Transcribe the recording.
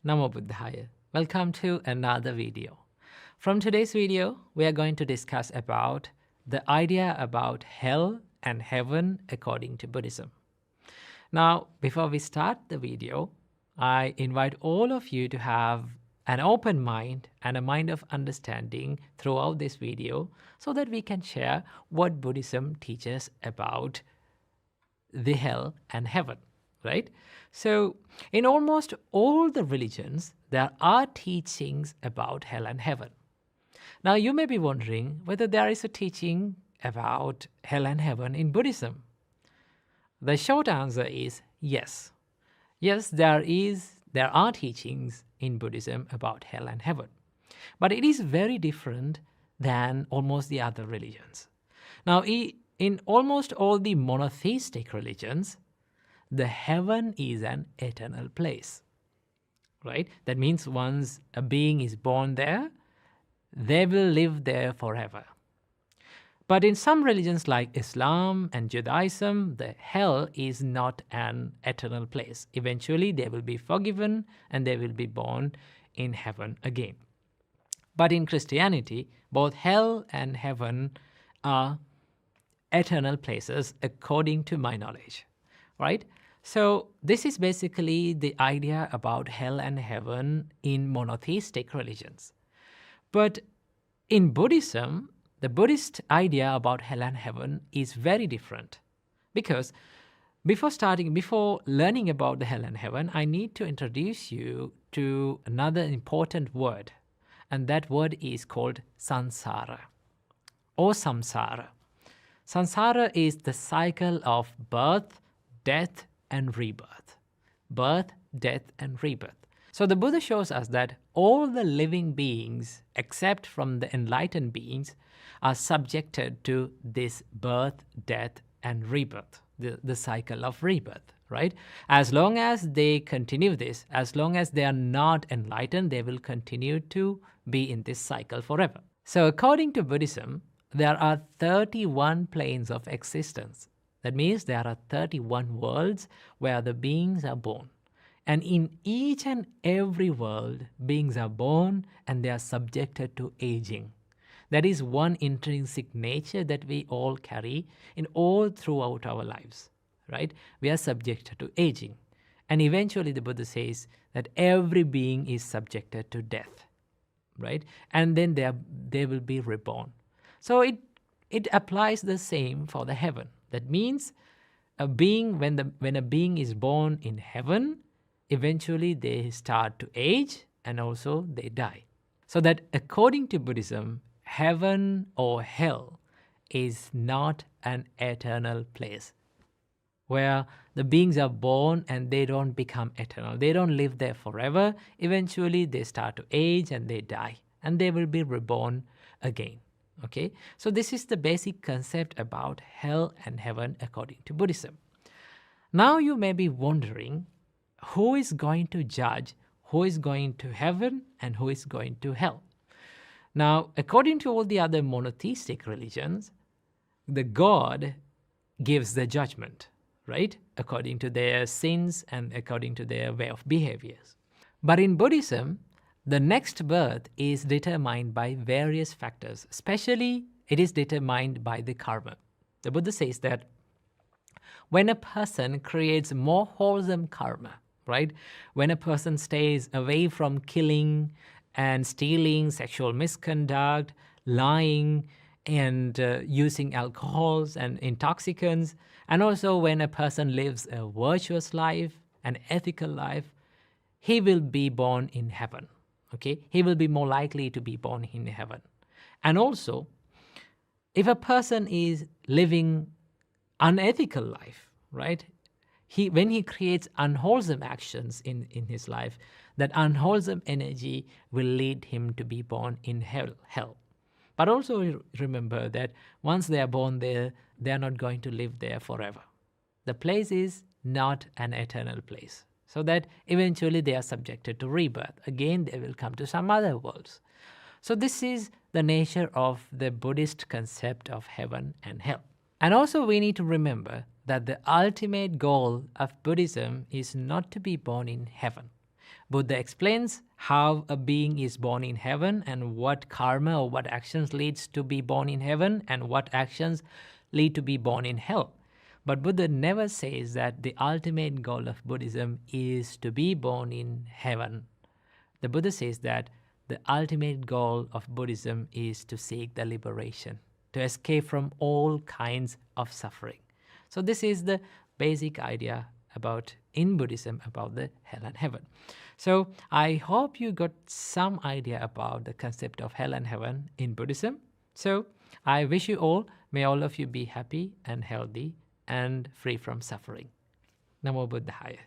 Namo Buddhaya. Welcome to another video. From today's video, we are going to discuss about the idea about hell and heaven according to Buddhism. Now, before we start the video, I invite all of you to have an open mind and a mind of understanding throughout this video so that we can share what Buddhism teaches about the hell and heaven, right? So in almost all the religions, there are teachings about hell and heaven. Now you may be wondering whether there is a teaching about hell and heaven in Buddhism. The short answer is yes. Yes, there are teachings in Buddhism about hell and heaven. But it is very different than almost the other religions. Now, in almost all the monotheistic religions, the heaven is an eternal place, right? That means once a being is born there, they will live there forever. But in some religions like Islam and Judaism, the hell is not an eternal place. Eventually, they will be forgiven and they will be born in heaven again. But in Christianity, both hell and heaven are eternal places according to my knowledge, right? So this is basically the idea about hell and heaven in monotheistic religions. But in Buddhism, the Buddhist idea about hell and heaven is very different. Because before learning about the hell and heaven, I need to introduce you to another important word. And that word is called samsara or samsara. Samsara is the cycle of birth, death, and rebirth. Birth, death, and rebirth. So the Buddha shows us that all the living beings, except from the enlightened beings, are subjected to this birth, death, and rebirth, the cycle of rebirth, right? As long as they continue this, as long as they are not enlightened, they will continue to be in this cycle forever. So according to Buddhism, there are 31 planes of existence. That means there are 31 worlds where the beings are born. And in each and every world, beings are born and they are subjected to aging. That is one intrinsic nature that we all carry in all throughout our lives, right? We are subjected to aging. And eventually the Buddha says that every being is subjected to death, right? And then they will be reborn. So it applies the same for the heaven. That means a being, when a being is born in heaven, eventually they start to age and also they die. So that according to Buddhism, heaven or hell is not an eternal place where the beings are born and they don't become eternal. They don't live there forever. Eventually they start to age and they die and they will be reborn again. Okay, so this is the basic concept about hell and heaven according to Buddhism. Now you may be wondering, who is going to judge, who is going to heaven and who is going to hell? Now, according to all the other monotheistic religions, the God gives the judgment, right? According to their sins and according to their way of behaviors. But in Buddhism, the next birth is determined by various factors. Especially, it is determined by the karma. The Buddha says that when a person creates more wholesome karma, right? When a person stays away from killing and stealing, sexual misconduct, lying, and using alcohols and intoxicants, and also when a person lives a virtuous life, an ethical life, he will be born in heaven. Okay, he will be more likely to be born in heaven. And also, if a person is living unethical life, right? When he creates unwholesome actions in his life, that unwholesome energy will lead him to be born in hell. But also remember that once they are born there, they are not going to live there forever. The place is not an eternal place. So that eventually they are subjected to rebirth. Again, they will come to some other worlds. So this is the nature of the Buddhist concept of heaven and hell. And also we need to remember that the ultimate goal of Buddhism is not to be born in heaven. Buddha explains how a being is born in heaven and what karma or what actions leads to be born in heaven and what actions lead to be born in hell. But Buddha never says that the ultimate goal of Buddhism is to be born in heaven. The Buddha says that the ultimate goal of Buddhism is to seek the liberation, to escape from all kinds of suffering. So this is the basic idea in Buddhism about the hell and heaven. So I hope you got some idea about the concept of hell and heaven in Buddhism. So I wish you all, may all of you be happy and healthy and free from suffering. Namo Buddhaya.